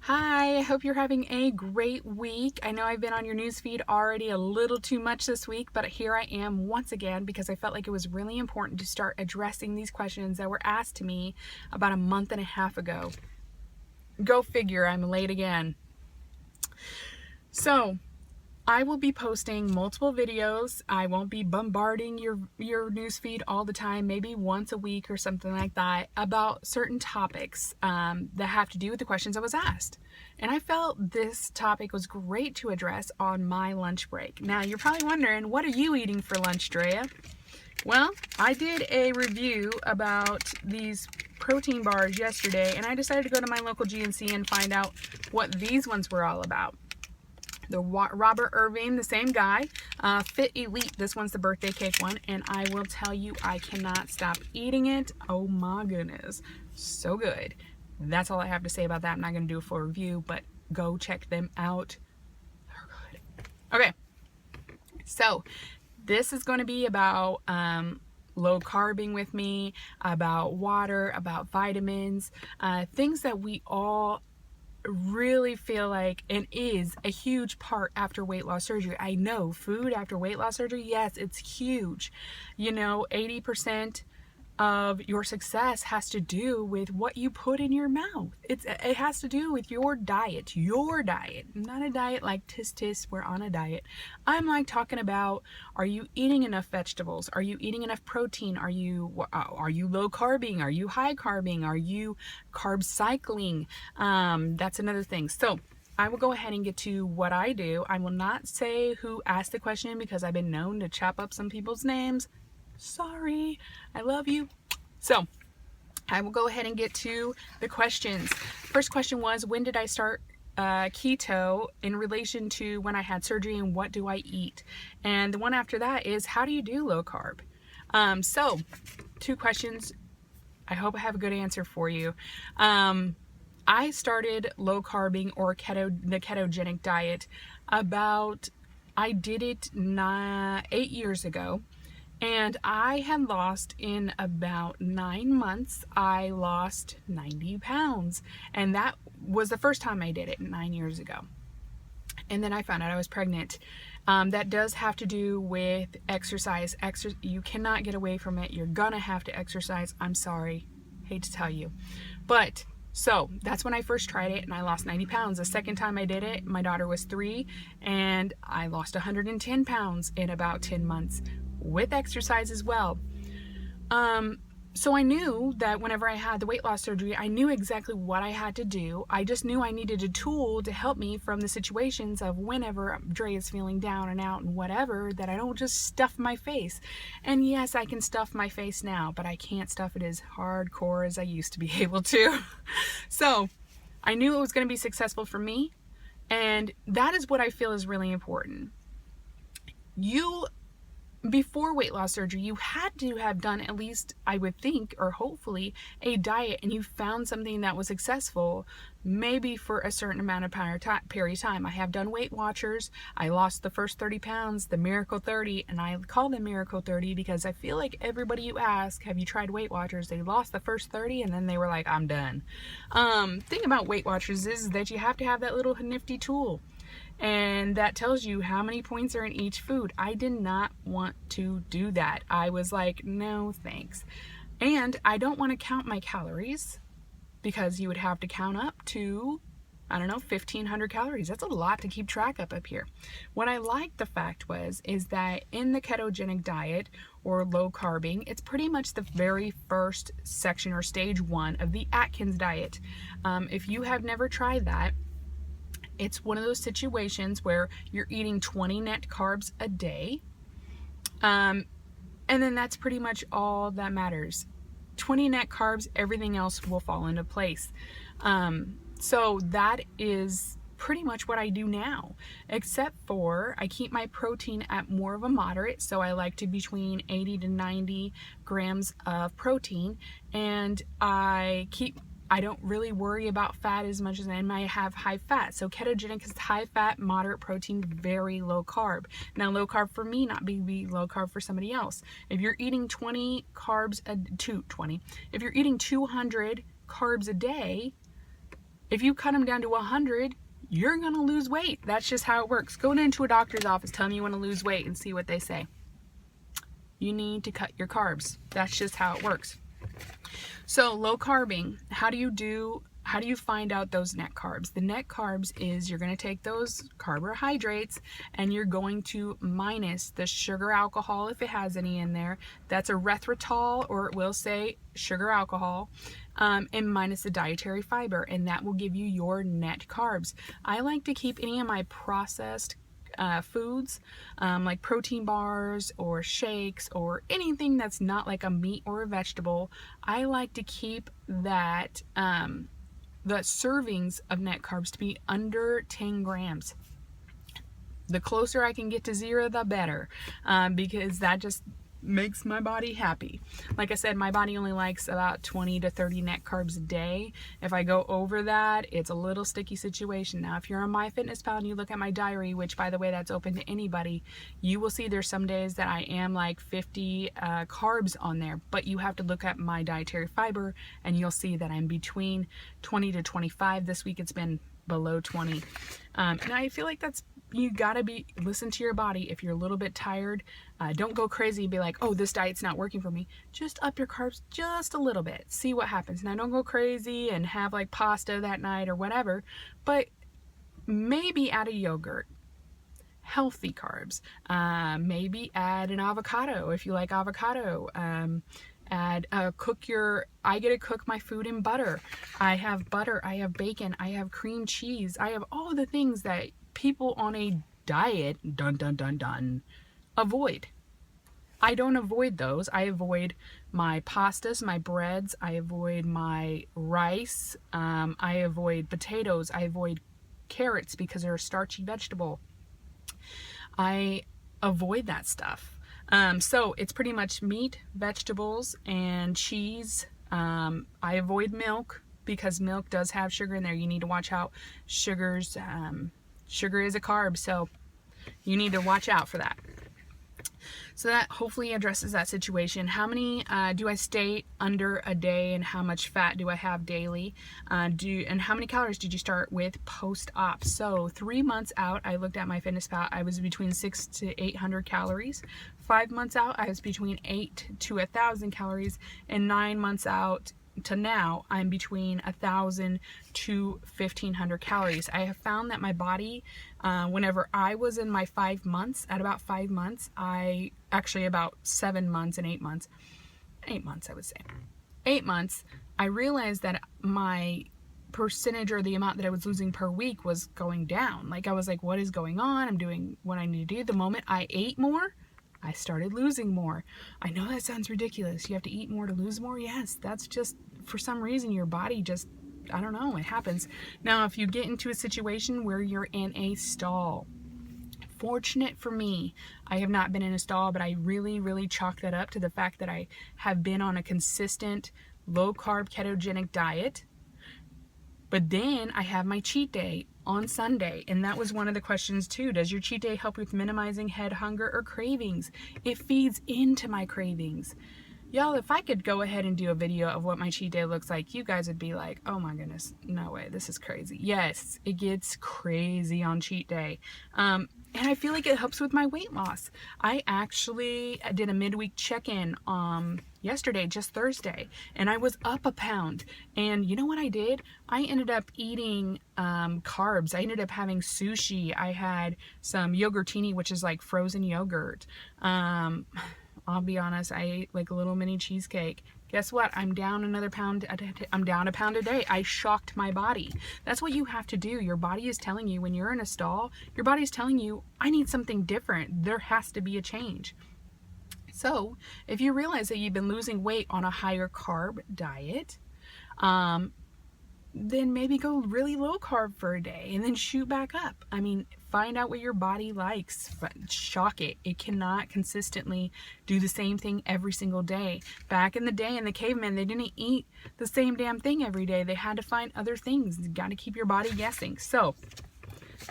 Hi, I hope you're having a great week. I know I've been on your newsfeed already a little too much this week, but here I am once again because I felt like it was really important to start addressing these questions that were asked to me about a month and a half ago. Go figure, I'm late again. So, I will be posting multiple videos. I won't be bombarding your newsfeed all the time, maybe once a week or something like that, about certain topics that have to do with the questions I was asked. And I felt this topic was great to address on my lunch break. Now, you're probably wondering, what are you eating for lunch, Drea? Well, I did a review about these protein bars yesterday, and I decided to go to my local GNC and find out what these ones were all about. The Robert Irving, the same guy, Fit Elite, this one's the birthday cake one, and I will tell you, I cannot stop eating it. Oh my goodness, so good. That's all I have to say about that. I'm not going to do a full review, but go check them out. They're good. Okay, so this is going to be about low carbing with me, about water, about vitamins, things that we all really feel like and is a huge part after weight loss surgery. I know food after weight loss surgery, yes, it's huge. 80% of your success has to do with what you put in your mouth. It has to do with your diet, not a diet like tis, we're on a diet. I'm like talking about, are you eating enough vegetables? Are you eating enough protein? Are you low carbing? Are you high carbing? Are you carb cycling? That's another thing. So I will go ahead and get to what I do. I will not say who asked the question because I've been known to chop up some people's names. Sorry, I love you. So I will go ahead and get to the questions. First question was, when did I start keto in relation to when I had surgery, and what do I eat? And the one after that is, how do you do low carb? So two questions. I hope I have a good answer for you. I started low carbing or the ketogenic diet I did it 8 years ago. And I had lost, in about 9 months, I lost 90 pounds. And that was the first time I did it 9 years ago. And then I found out I was pregnant. That does have to do with exercise. You cannot get away from it. You're gonna have to exercise. I'm sorry, hate to tell you. But so that's when I first tried it, and I lost 90 pounds. The second time I did it, my daughter was 3, and I lost 110 pounds in about 10 months with exercise as well. So I knew that whenever I had the weight loss surgery, I knew exactly what I had to do. I just knew I needed a tool to help me from the situations of whenever Dre is feeling down and out and whatever, that I don't just stuff my face. And yes, I can stuff my face now, but I can't stuff it as hardcore as I used to be able to. So I knew it was going to be successful for me, and that is what I feel is really important. Before weight loss surgery, you had to have done at least, I would think, or hopefully, a diet, and you found something that was successful, maybe for a certain amount of period of time. I have done Weight Watchers. I lost the first 30 pounds, the Miracle 30, and I call them Miracle 30 because I feel like everybody you ask, have you tried Weight Watchers? They lost the first 30 and then they were like, I'm done. Thing about Weight Watchers is that you have to have that little nifty tool, and that tells you how many points are in each food. I did not want to do that. I was like, no thanks. And I don't want to count my calories, because you would have to count up to, I don't know, 1,500 calories. That's a lot to keep track of up here. What I liked the fact is that in the ketogenic diet or low carbing, it's pretty much the very first section or stage 1 of the Atkins diet. If you have never tried that, it's one of those situations where you're eating 20 net carbs a day. And then that's pretty much all that matters. 20 net carbs, everything else will fall into place. So that is pretty much what I do now, except for I keep my protein at more of a moderate. So I like to between 80 to 90 grams of protein, and I don't really worry about fat as much as I might have high fat. So ketogenic is high fat, moderate protein, very low carb. Now low carb for me, not be low carb for somebody else. If you're eating 20 carbs, if you're eating 200 carbs a day, If you cut them down to 100, you're going to lose weight. That's just how it works. Go into a doctor's office, tell them you want to lose weight, and see what they say. You need to cut your carbs. That's just how it works. So low carbing, how do you find out those net carbs? The net carbs is you're going to take those carbohydrates and you're going to minus the sugar alcohol if it has any in there. That's erythritol, or it will say sugar alcohol, and minus the dietary fiber, and that will give you your net carbs. I like to keep any of my processed foods, like protein bars or shakes or anything that's not like a meat or a vegetable. I like to keep that the servings of net carbs to be under 10 grams. The closer I can get to 0, the better, because that just makes my body happy. Like I said, my body only likes about 20 to 30 net carbs a day. If I go over that, it's a little sticky situation. Now, if you're on MyFitnessPal and you look at my diary, which by the way, that's open to anybody, you will see there's some days that I am like 50 carbs on there, but you have to look at my dietary fiber and you'll see that I'm between 20 to 25. This week it's been below 20. And I feel like you gotta listen to your body. If you're a little bit tired, don't go crazy and be like, oh, this diet's not working for me. Just up your carbs just a little bit. See what happens. Now, don't go crazy and have like pasta that night or whatever, but maybe add a yogurt. Healthy carbs. Maybe add an avocado if you like avocado. I get to cook my food in butter. I have butter, I have bacon, I have cream cheese, I have all the things that people on a diet, avoid. I don't avoid those. I avoid my pastas, my breads, I avoid my rice, I avoid potatoes, I avoid carrots because they're a starchy vegetable. I avoid that stuff. So it's pretty much meat, vegetables, and cheese. I avoid milk because milk does have sugar in there. You need to watch out. Sugar is a carb, so you need to watch out for that. So that hopefully addresses that situation. How many do I stay under a day, and how much fat do I have daily? And how many calories did you start with post-op? So 3 months out, I looked at MyFitnessPal. I was between 600 to 800 calories. 5 months out, I was between 8 to 1,000 calories. And 9 months out to now, I'm between 1,000 to 1,500 calories. I have found that my body, whenever I was in my 5 months, at about 5 months, about 7 months and 8 months, 8 months, I would say, 8 months, I realized that my percentage, or the amount that I was losing per week, was going down. Like, I was like, what is going on? I'm doing what I need to do. The moment I ate more, I started losing more. I know that sounds ridiculous. You have to eat more to lose more. Yes, that's just, for some reason, your body just, I don't know, it happens. Now, if you get into a situation where you're in a stall, fortunate for me, I have not been in a stall, but I really, really chalk that up to the fact that I have been on a consistent low-carb ketogenic diet. But then I have my cheat day on Sunday, and that was one of the questions too. Does your cheat day help with minimizing head hunger or cravings? It feeds into my cravings. Y'all, if I could go ahead and do a video of what my cheat day looks like, you guys would be like, oh my goodness, no way, this is crazy. Yes, it gets crazy on cheat day. And I feel like it helps with my weight loss. I actually did a midweek check-in yesterday, just Thursday, and I was up a pound. And you know what I did? I ended up eating carbs. I ended up having sushi. I had some yogurtini, which is like frozen yogurt. I'll be honest, I ate like a little mini cheesecake. Guess what? I'm down another pound. I'm down a pound a day. I shocked my body. That's what you have to do. Your body is telling you, when you're in a stall, your body is telling you, I need something different. There has to be a change. So if you realize that you've been losing weight on a higher carb diet, then maybe go really low carb for a day and then shoot back up. I mean, find out what your body likes, shock it. It cannot consistently do the same thing every single day. Back in the day, in the cavemen, they didn't eat the same damn thing every day. They had to find other things. You got to keep your body guessing. So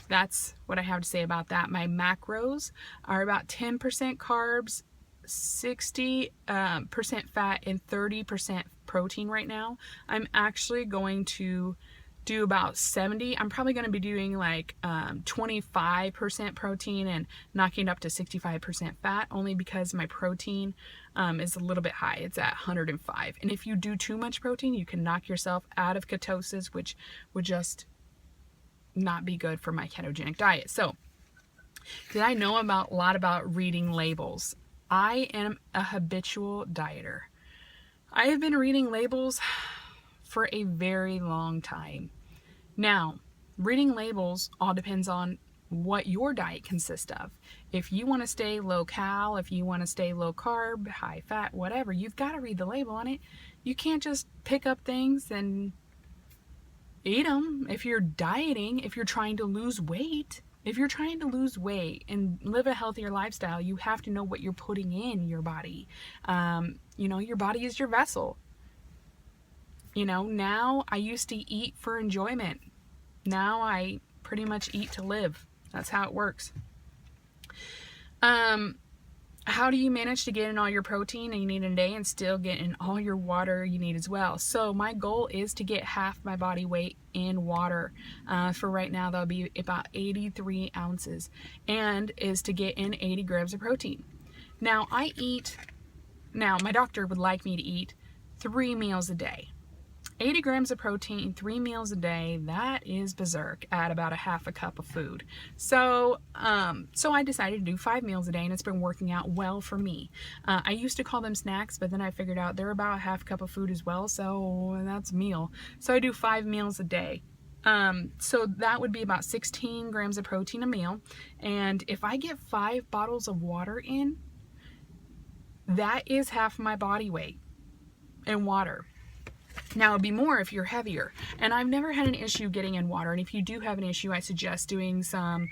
that's what I have to say about that. My macros are about 10% carbs, 60% fat, and 30% protein right now. I'm actually going to do about 70. I'm probably going to be doing like 25% protein and knocking it up to 65% fat, only because my protein is a little bit high. It's at 105. And if you do too much protein, you can knock yourself out of ketosis, which would just not be good for my ketogenic diet. So, did I know a lot about reading labels? I am a habitual dieter. I have been reading labels for a very long time. Now, reading labels all depends on what your diet consists of. If you want to stay low cal, if you want to stay low carb, high fat, whatever, you've got to read the label on it. You can't just pick up things and eat them. If you're dieting, if you're trying to lose weight, and live a healthier lifestyle, you have to know what you're putting in your body. Your body is your vessel. Now I used to eat for enjoyment. Now I pretty much eat to live. That's how it works. How do you manage to get in all your protein you need in a day and still get in all your water you need as well? So my goal is to get half my body weight in water. For right now, that'll be about 83 ounces, and is to get in 80 grams of protein. Now my doctor would like me to eat 3 meals a day. 80 grams of protein, 3 meals a day, that is berserk at about a half a cup of food. So I decided to do 5 meals a day, and it's been working out well for me. I used to call them snacks, but then I figured out they're about a half cup of food as well, so that's a meal. So I do 5 meals a day. So that would be about 16 grams of protein a meal. And if I get 5 bottles of water in, that is half my body weight in water. Now, it'd be more if you're heavier. And I've never had an issue getting in water. And if you do have an issue, I suggest doing some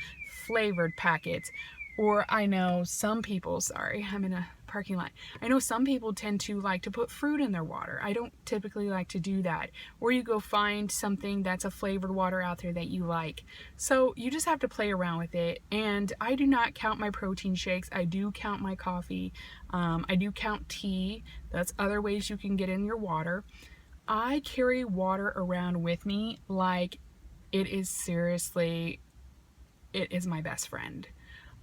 flavored packets. Or I know some people, sorry, I'm in a parking lot. I know some people tend to like to put fruit in their water. I don't typically like to do that. Or you go find something that's a flavored water out there that you like. So you just have to play around with it. And I do not count my protein shakes. I do count my coffee. I do count tea. That's other ways you can get in your water. I carry water around with me like it is my best friend.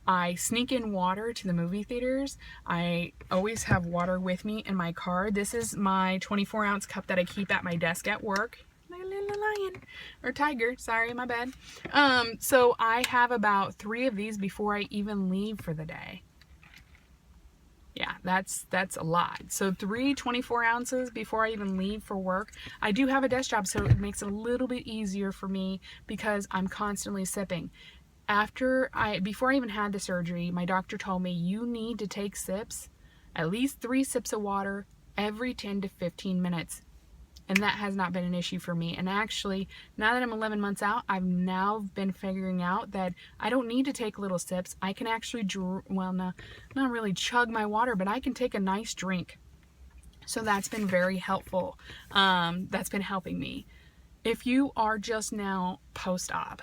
I sneak in water to the movie theaters. I always have water with me in my car. This is my 24-ounce cup that I keep at my desk at work. Lion or tiger, sorry, my bad. So I have about 3 of these before I even leave for the day. Yeah, that's a lot. So 3 24 ounces before I even leave for work. I do have a desk job, so it makes it a little bit easier for me because I'm constantly sipping. Before I even had the surgery, my doctor told me you need to take sips, at least 3 sips of water every 10 to 15 minutes. And that has not been an issue for me. And actually, now that I'm 11 months out, I've now been figuring out that I don't need to take little sips. I can actually, not really chug my water, but I can take a nice drink. So that's been very helpful. That's been helping me. If you are just now post-op,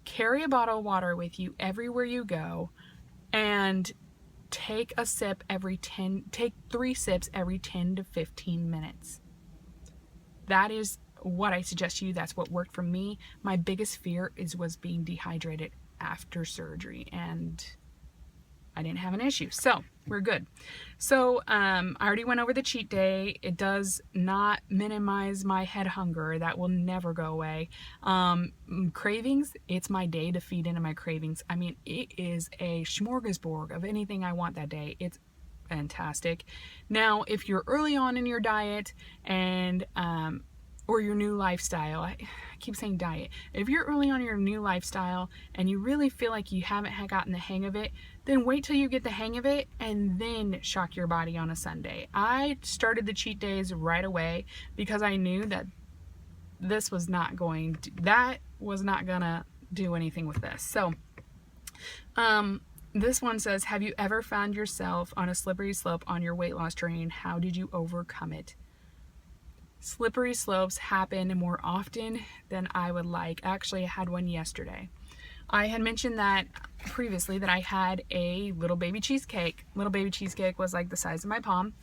carry a bottle of water with you everywhere you go, and take 3 sips every 10 to 15 minutes. That is what I suggest to you. That's what worked for me. My biggest fear was being dehydrated after surgery, and I didn't have an issue. So we're good. So I already went over the cheat day. It does not minimize my head hunger. That will never go away. Cravings, it's my day to feed into my cravings. I mean, it is a smorgasbord of anything I want that day. It's fantastic. Now, if you're early on in your diet and or your new lifestyle, I keep saying diet. If you're early on in your new lifestyle and you really feel like you haven't gotten the hang of it, then wait till you get the hang of it and then shock your body on a Sunday. I started the cheat days right away because I knew that this was not gonna do anything with this. So this one says, have you ever found yourself on a slippery slope on your weight loss journey, and how did you overcome it? Slippery slopes happen more often than I would like. Actually, I had one yesterday. I had mentioned that previously that I had a little baby cheesecake. Little baby cheesecake was like the size of my palm.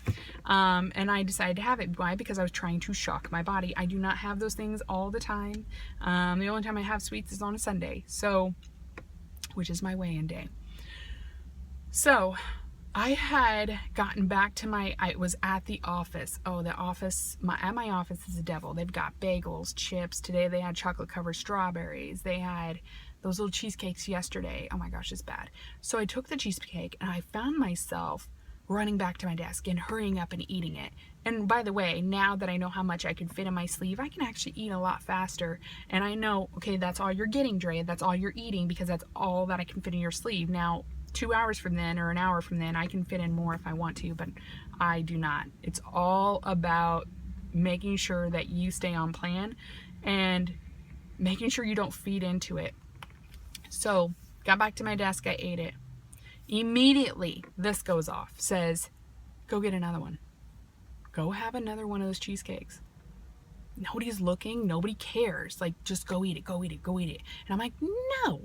And I decided to have it. Why? Because I was trying to shock my body. I do not have those things all the time. The only time I have sweets is on a Sunday. So, which is my weigh-in day. So I had gotten back to I was at the office. Oh, the office, at my office is the devil. They've got bagels, chips. Today they had chocolate covered strawberries. They had those little cheesecakes yesterday. Oh my gosh, it's bad. So I took the cheesecake and I found myself running back to my desk and hurrying up and eating it. And by the way, now that I know how much I can fit in my sleeve, I can actually eat a lot faster. And I know, okay, that's all you're getting, Drea. That's all you're eating because that's all that I can fit in your sleeve. Now, 2 hours from then or an hour from then, I can fit in more if I want to, but I do not. It's all about making sure that you stay on plan and making sure you don't feed into it. So, got back to my desk, I ate it. Immediately, this goes off, says, go get another one. Go have another one of those cheesecakes. Nobody's looking, nobody cares. Like, just go eat it, go eat it, go eat it. And I'm like, no.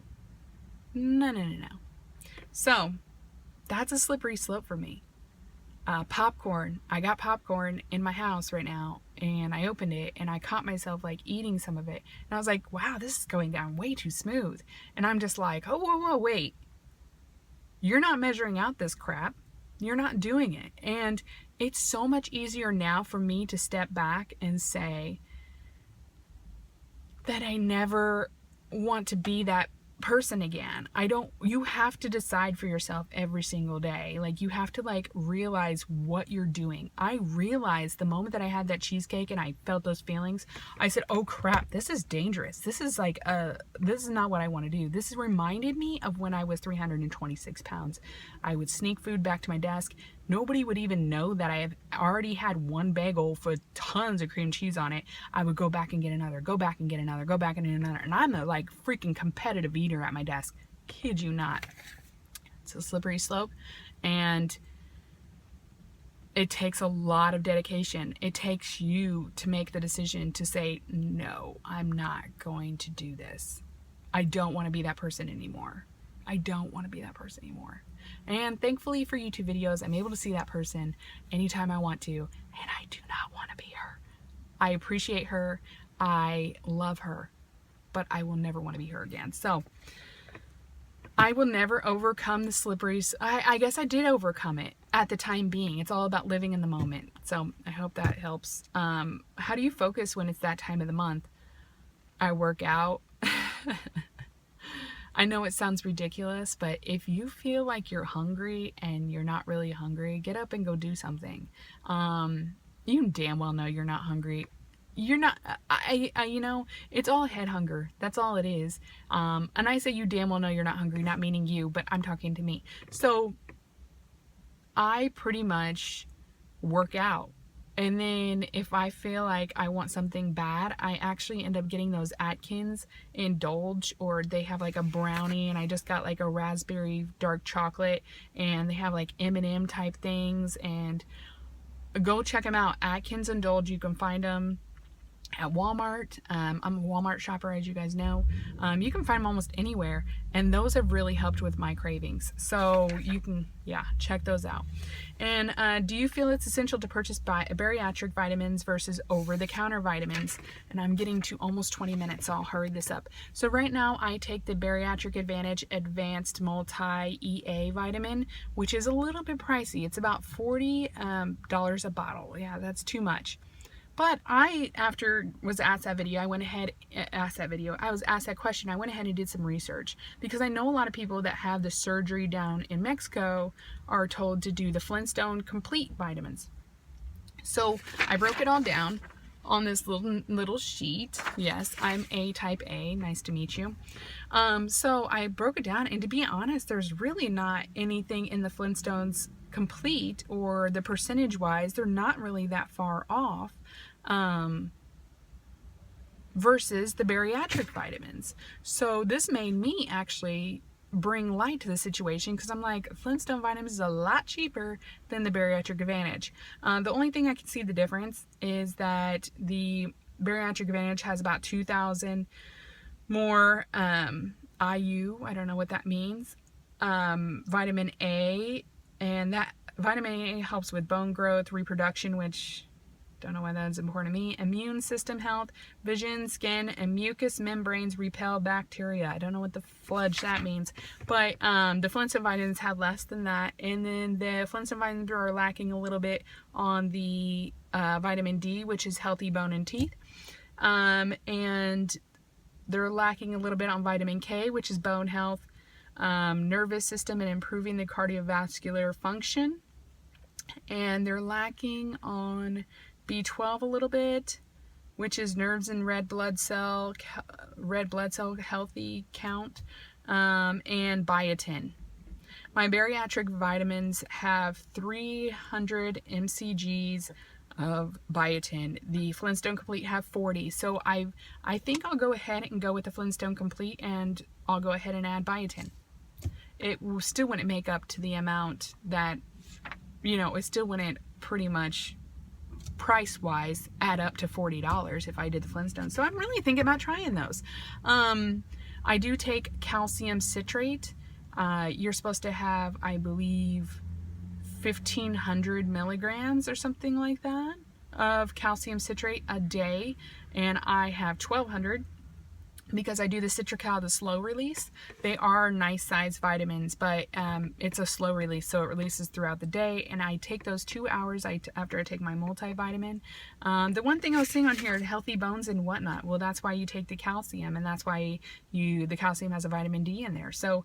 No. So, that's a slippery slope for me. Popcorn. I got popcorn in my house right now, and I opened it, and I caught myself, like, eating some of it. And I was like, wow, this is going down way too smooth. And I'm just like, oh, whoa, wait. You're not measuring out this crap. You're not doing it. And it's so much easier now for me to step back and say that I never want to be that person again. You have to decide for yourself every single day. Like, you have to like realize what you're doing. I realized the moment that I had that cheesecake and I felt those feelings, I said, oh crap, this is dangerous. This is like, this is not what I want to do. This reminded me of when I was 326 pounds. I would sneak food back to my desk. Nobody would even know that I have already had one bagel with tons of cream cheese on it. I would go back and get another, go back and get another, go back and get another. And I'm a like freaking competitive eater at my desk. Kid you not. It's a slippery slope. And it takes a lot of dedication. It takes you to make the decision to say, no, I'm not going to do this. I don't want to be that person anymore. I don't want to be that person anymore. And thankfully for YouTube videos, I'm able to see that person anytime I want to, and I do not want to be her. I appreciate her. I love her, but I will never want to be her again. So I will never overcome the slipperies. I guess I did overcome it at the time being. It's all about living in the moment. So I hope that helps. How do you focus when it's that time of the month? I work out. I know it sounds ridiculous, but if you feel like you're hungry and you're not really hungry, get up and go do something. You damn well know you're not hungry. You're not, you know, it's all head hunger. That's all it is. And I say you damn well know you're not hungry, not meaning you, but I'm talking to me. So I pretty much work out. And then if I feel like I want something bad, I actually end up getting those Atkins Indulge, or they have like a brownie, and I just got like a raspberry dark chocolate, and they have like M&M type things, and go check them out. Atkins Indulge, you can find them at Walmart. I'm a Walmart shopper, as you guys know. You can find them almost anywhere, and those have really helped with my cravings. So you can, check those out. And do you feel it's essential to purchase bariatric vitamins versus over-the-counter vitamins? And I'm getting to almost 20 minutes, so I'll hurry this up. So right now I take the Bariatric Advantage Advanced Multi-EA vitamin, which is a little bit pricey. It's about $40 a bottle. Yeah, that's too much. But after was asked that video, I was asked that question, I went ahead and did some research, because I know a lot of people that have the surgery down in Mexico are told to do the Flintstone Complete vitamins. So I broke it all down on this little sheet. Yes, I'm A type A. Nice to meet you. So I broke it down, and to be honest, there's really not anything in the Flintstones Complete, or the percentage wise, they're not really that far off versus the bariatric vitamins. So this made me actually bring light to the situation, because I'm like, Flintstone vitamins is a lot cheaper than the Bariatric Advantage. The only thing I can see the difference is that the Bariatric Advantage has about 2,000 more IU, I don't know what that means, vitamin A, and that vitamin A helps with bone growth, reproduction, which don't know why that's important to me, immune system health, vision, skin, and mucous membranes repel bacteria. I don't know what the fudge that means, but the Flintstone vitamins have less than that, and then the Flintstone vitamins are lacking a little bit on the vitamin D, which is healthy bone and teeth, and they're lacking a little bit on vitamin K, which is bone health, nervous system, and improving the cardiovascular function. And they're lacking on B12 a little bit, which is nerves and red blood cell healthy count, and biotin. My bariatric vitamins have 300 mcgs of biotin. The Flintstone Complete have 40. So I think I'll go ahead and go with the Flintstone Complete, and I'll go ahead and add biotin. It still wouldn't make up to the amount that, it still wouldn't pretty much price-wise add up to $40 if I did the Flintstones. So I'm really thinking about trying those. I do take calcium citrate. You're supposed to have, I believe, 1,500 milligrams or something like that of calcium citrate a day, and I have 1,200 because I do the Citracal, the slow release. They are nice size vitamins, but it's a slow release, so it releases throughout the day, and I take those 2 hours after I take my multivitamin. The one thing I was seeing on here, healthy bones and whatnot, well, that's why you take the calcium, and that's why the calcium has a vitamin D in there. So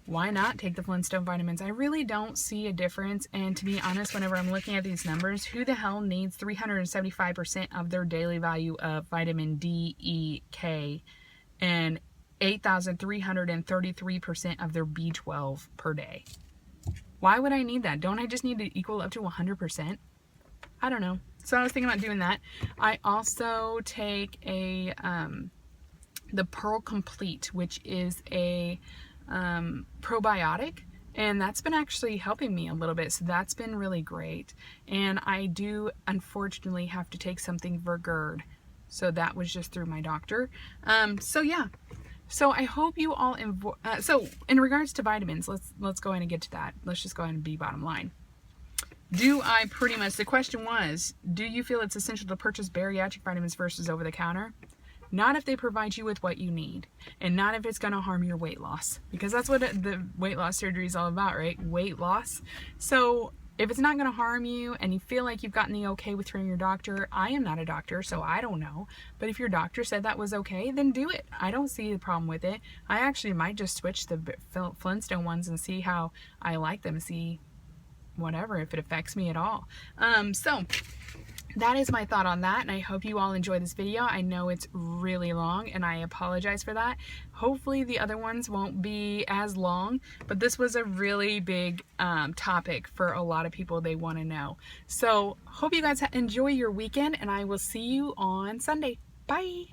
why not take the Flintstone vitamins? I really don't see a difference, and to be honest, whenever I'm looking at these numbers, who the hell needs 375% of their daily value of vitamin D, E, K, and 8,333% of their B12 per day? Why would I need that? Don't I just need to equal up to 100%? I don't know. So I was thinking about doing that. I also take the Pearl Complete, which is a probiotic, and that's been actually helping me a little bit, so that's been really great. And I do unfortunately have to take something for GERD, so that was just through my doctor. So yeah, so I hope you all so in regards to vitamins, let's go ahead and get to that. Let's just go ahead and be bottom line. The question was, do you feel it's essential to purchase bariatric vitamins versus over the counter? Not if they provide you with what you need, and not if it's going to harm your weight loss, because that's what the weight loss surgery is all about, right? Weight loss. So if it's not going to harm you and you feel like you've gotten the okay with your doctor, I am not a doctor, so I don't know, but if your doctor said that was okay, then do it. I don't see the problem with it. I actually might just switch the Flintstone ones and see how I like them, see whatever, if it affects me at all. So that is my thought on that, and I hope you all enjoy this video. I know it's really long, and I apologize for that. Hopefully the other ones won't be as long, but this was a really big topic for a lot of people. They want to know. So hope you guys enjoy your weekend, and I will see you on Sunday. Bye!